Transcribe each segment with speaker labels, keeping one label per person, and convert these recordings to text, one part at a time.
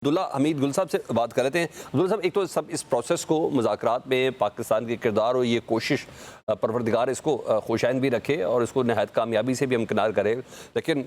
Speaker 1: अब्दुल्ला हमीद गुल साहब से बात कर रहे थे। अब्दुल्ला साहब, एक तो सब इस प्रोसेस को मुज़ाकरात में पाकिस्तान के किरदार और ये कोशिश परवरदिगार इसको खुशैन भी रखे और इसको नहायत कामयाबी से भी हमकिनार करे। लेकिन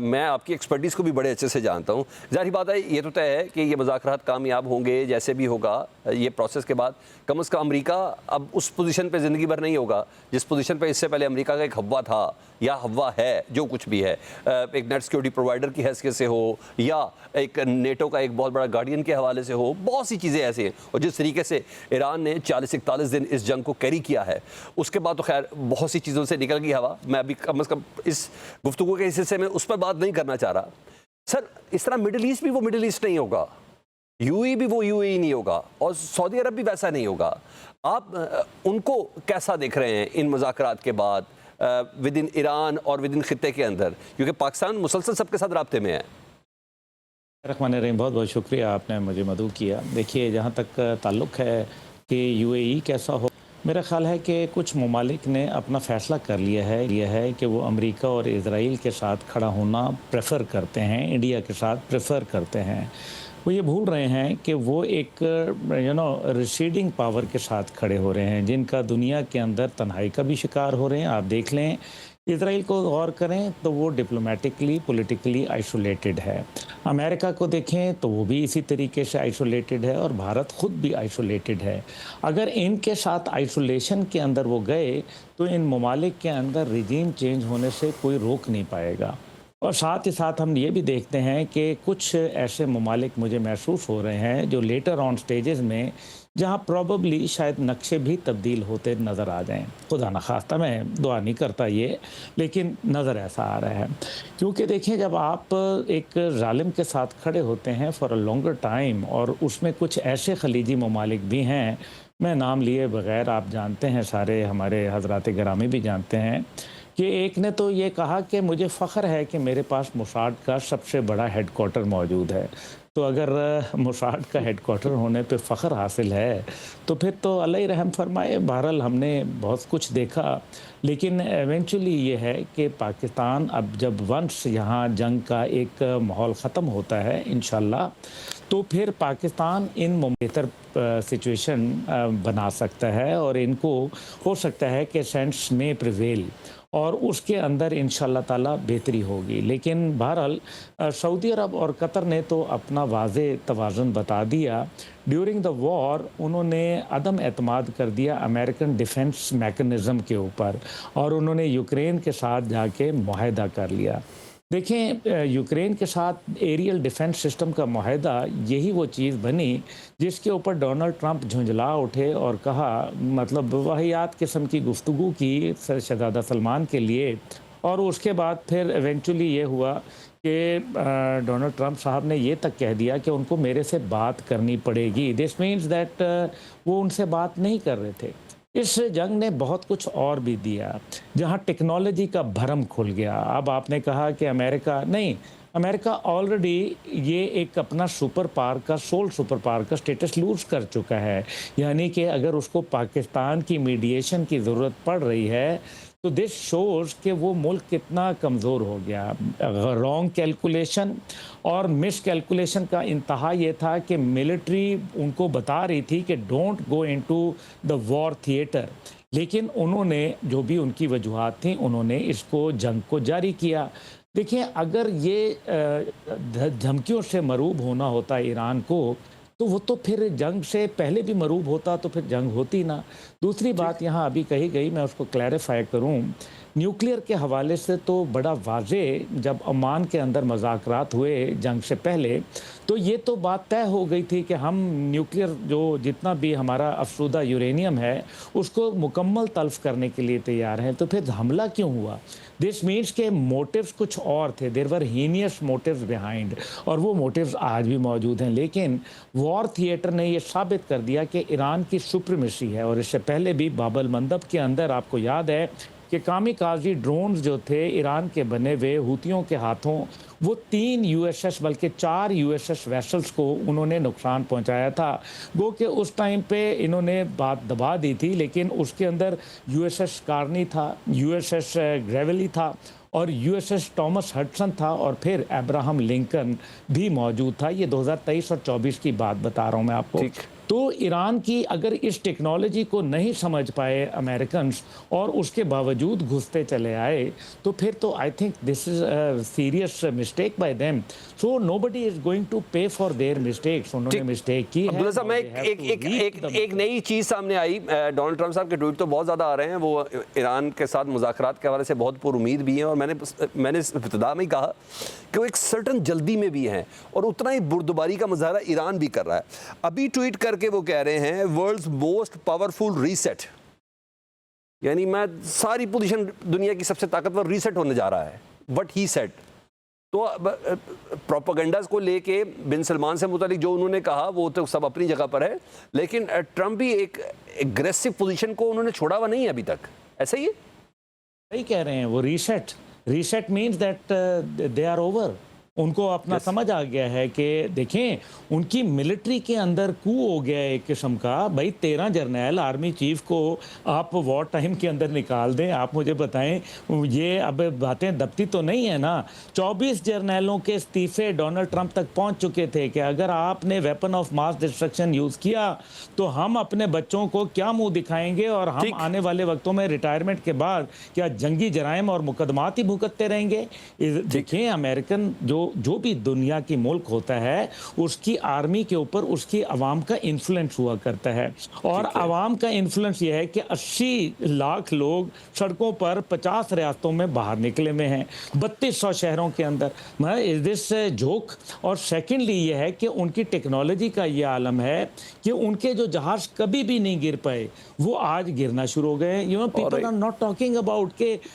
Speaker 1: मैं आपकी एक्सपर्टीज़ को भी बड़े अच्छे से जानता हूँ। ज़ाहिर बात है, ये तो तय है कि ये मुज़ाकरात कामयाब होंगे जैसे भी होगा। ये प्रोसेस के बाद कम अज़ कम अमरीका अब उस पोजीशन पे ज़िंदगी भर नहीं होगा जिस पोजीशन पे इससे पहले अमरीका का एक हव्वा था या हव्वा है, जो कुछ भी है, एक नेट सिक्योरिटी प्रोवाइडर की हैसियत से हो या एक नेटो का एक बहुत बड़ा गार्डियन के हवाले से हो। बहुत सी चीज़ें ऐसी हैं और जिस तरीके से ईरान ने 40-41 दिन इस जंग को कैरी किया है, उसके बाद तो खैर बहुत सी चीज़ों से निकल गई हवा। मैं अभी कम अज़ कम इस गुफ्तगू के हिस्से में उस पर बात नहीं करना चाह रहा। सर, इस तरह मिडिल ईस्ट भी वो मिडिल ईस्ट नहीं होगा, यूएई भी वो यूएई नहीं होगा और सऊदी अरब भी वैसा नहीं होगा। आप उनको कैसा देख रहे हैं इन मुज़ाकरात के बाद विद इन ईरान और विद इन खित्ते के अंदर, क्योंकि पाकिस्तान मुसलसल सबके साथ राब्ते में है।
Speaker 2: रहमान रहीम, बहुत बहुत शुक्रिया आपने मुझे मदऊ किया। देखिए, जहाँ तक ताल्लुक़ है कि यूएई कैसा हो, मेरा ख़्याल है कि कुछ ममालिक ने अपना फ़ैसला कर लिया है कि वो अमेरिका और इज़राइल के साथ खड़ा होना प्रेफर करते हैं, इंडिया के साथ प्रेफर करते हैं। वो ये भूल रहे हैं कि वो एक रिसीडिंग पावर के साथ खड़े हो रहे हैं, जिनका दुनिया के अंदर तन्हाई का भी शिकार हो रहे हैं। आप देख लें, इसराइल को गौर करें तो वो डिप्लोमेटिकली पॉलिटिकली आइसोलेटेड है। अमेरिका को देखें तो वो भी इसी तरीके से आइसोलेटेड है और भारत खुद भी आइसोलेटेड है। अगर इनके साथ आइसोलेशन के अंदर वो गए तो इन ममालिक के अंदर रिजीम चेंज होने से कोई रोक नहीं पाएगा। और साथ ही साथ हम ये भी देखते हैं कि कुछ ऐसे ममालिक मुझे महसूस हो रहे हैं जो लेटर ऑन स्टेजेस में, जहाँ प्रॉबली शायद नक्शे भी तब्दील होते नज़र आ जाएं। खुदा न खास्ता, मैं दुआ नहीं करता ये, लेकिन नज़र ऐसा आ रहा है। क्योंकि देखिए, जब आप एक ज़ालिम के साथ खड़े होते हैं फॉर अ लॉन्गर टाइम, और उसमें कुछ ऐसे खलीजी ममालिक भी हैं, मैं नाम लिए बगैर, आप जानते हैं, सारे हमारे हज़रात गिरामी भी जानते हैं कि एक ने तो ये कहा कि मुझे फ़ख्र है कि मेरे पास मोसाद का सबसे बड़ा हेडक्वार्टर मौजूद है। तो अगर मोसाद का हेडक्वार्टर होने पे फ़ख्र हासिल है तो फिर तो अल्लाह ही रहम फरमाए। बहरहाल हमने बहुत कुछ देखा, लेकिन एवेंचुअली ये है कि पाकिस्तान अब जब वंस यहाँ जंग का एक माहौल ख़त्म होता है इंशाल्लाह, तो फिर पाकिस्तान इन बेहतर सिचुएशन बना सकता है और इनको हो सकता है कि सेंट्स में प्रिवेल और उसके अंदर इंशाल्लाह ताला बेहतरी होगी। लेकिन बहरहाल सऊदी अरब और कतर ने तो अपना वाज़े तवाज़ुन बता दिया। ड्यूरिंग द वॉर उन्होंने अदम एतमाद कर दिया अमेरिकन डिफेंस मैकेनिज़्म के ऊपर और उन्होंने यूक्रेन के साथ जाके मुआहदा कर लिया। देखें, यूक्रेन के साथ एरियल डिफेंस सिस्टम का मुआहदा यही वो चीज़ बनी जिसके ऊपर डोनाल्ड ट्रंप झुंझला उठे और कहा, मतलब वाहियात किस्म की गुफ्तगू की शहज़ादा सलमान के लिए। और उसके बाद फिर इवेंचुअली ये हुआ कि डोनाल्ड ट्रंप साहब ने ये तक कह दिया कि उनको मेरे से बात करनी पड़ेगी। दिस मीन्स दैट वो उनसे बात नहीं कर रहे थे। इस जंग ने बहुत कुछ और भी दिया, जहां टेक्नोलॉजी का भरम खुल गया। अब आपने कहा कि अमेरिका नहीं, अमेरिका ऑलरेडी ये एक अपना सुपर पावर का, सोल सुपर पावर का स्टेटस लूज कर चुका है। यानी कि अगर उसको पाकिस्तान की मीडिएशन की ज़रूरत पड़ रही है तो दिस शोज़ कि वो मुल्क कितना कमज़ोर हो गया। रॉन्ग कैलकुलेशन और मिस कैलकुलेशन का इंतहा ये था कि मिलिट्री उनको बता रही थी कि don't go into the war theatre, लेकिन उन्होंने जो भी उनकी वजूहात थी, उन्होंने इसको जंग को जारी किया। देखिए, अगर ये धमकियों से मरूब होना होता ईरान को, तो वो तो फिर जंग से पहले भी मरूब होता, तो फिर जंग होती ना। दूसरी बात यहाँ अभी कही गई, मैं उसको क्लैरिफाई करूँ, न्यूक्लियर के हवाले से तो बड़ा वाज़े, जब ओमान के अंदर मज़ाकरात हुए जंग से पहले, तो ये तो बात तय हो गई थी कि हम न्यूक्लियर जो जितना भी हमारा अफसुदा यूरेनियम है उसको मुकम्मल तल्फ़ करने के लिए तैयार हैं। तो फिर हमला क्यों हुआ? दिस मीन्स के मोटिव्स कुछ और थे, there were heinous motives behind, और वो मोटिव्स आज भी मौजूद हैं। लेकिन वॉर थिएटर ने ये साबित कर दिया कि ईरान की सुप्रीमेसी है। और इससे पहले भी बाबल मंदब के अंदर आपको याद है कि कामिकाज़ी ड्रोन्स जो थे ईरान के बने हुए हुतियों के हाथों, वो 3 यूएसएस बल्कि 4 यूएसएस वेसल्स को उन्होंने नुकसान पहुंचाया था। गो कि उस टाइम पे इन्होंने बात दबा दी थी, लेकिन उसके अंदर यूएसएस कार्नी था, यूएसएस ग्रेवली था और यूएसएस थॉमस हडसन था और फिर अब्राहम लिंकन भी मौजूद था। ये 2023 और 24 की बात बता रहा हूं मैं आपको।
Speaker 1: ठीक।
Speaker 2: तो ईरान की अगर इस टेक्नोलॉजी को नहीं समझ पाए अमेरिकन और उसके बावजूद घुसते चले आए, तो फिर तो I think this is a serious mistake by them. So nobody is going to pay for their mistakes. उन्होंने मिस्टेक की है।
Speaker 1: अब्दुल्ला साहब, मैं
Speaker 2: और they have to reap the
Speaker 1: एक नई चीज़ सामने आई। डोनाल्ड ट्रंप साहब के ट्वीट तो बहुत ज़्यादा आ रहे हैं, वो ईरान के साथ मुज़ाकरात के हवाले से बहुत पुरुमीद भी हैं, और मैंने इब्तिदा में ही कहा कि वो एक सर्टन जल्दी में भी हैं, और उतना ही बुर्दबारी का मुजाहरा ईरान भी कर रहा है। अभी ट्वीट करके वो कह रहे हैं वर्ल्ड्स मोस्ट पावरफुल रीसेट, यानी मैं सारी पोजीशन दुनिया की सबसे ताकतवर रीसेट होने जा रहा है, व्हाट ही सेड। तो प्रोपेगेंडास को लेके बिन सलमान से मुतालिक जो उन्होंने कहा वो तो सब अपनी जगह पर है, लेकिन ट्रंप भी एक एग्रेसिव पोजीशन को उन्होंने छोड़ा हुआ नहीं है अभी तक, ऐसा ही है।
Speaker 2: सही कह रहे हैं वो। Reset means that they are over. उनको अपना समझ आ गया है कि देखें उनकी मिलिट्री के अंदर कू हो गया है एक किस्म का। भाई 13 जर्नैल आर्मी चीफ को आप वॉर टाइम के अंदर निकाल दें। आप मुझे बताएं, ये अब बातें दबती तो नहीं है ना। 24 जर्नैलों के इस्तीफे डोनाल्ड ट्रंप तक पहुंच चुके थे कि अगर आपने weapon of mass destruction use किया तो हम अपने बच्चों को क्या मुंह दिखाएंगे, और हम आने वाले वक्तों में रिटायरमेंट के बाद क्या जंगी जराइम और मुकदमात ही भुगतते रहेंगे। देखें अमेरिकन जो भी दुनिया की मुल्क होता है उसकी आर्मी के ऊपर उसकी आवाम का इन्फ्लुएंस हुआ करता है, और आवाम का इन्फ्लुएंस यह है कि 80 लाख लोग सड़कों पर 50 रियासतों में बाहर निकले हुए हैं, 3200 शहरों के अंदर। Is this joke? और सेकेंडली ये है कि उनकी टेक्नोलॉजी का ये आलम है कि उनके जो जहाज कभी भी नहीं गिर पाए वो आज गिरना शुरू हो गए। You know people are not talking about के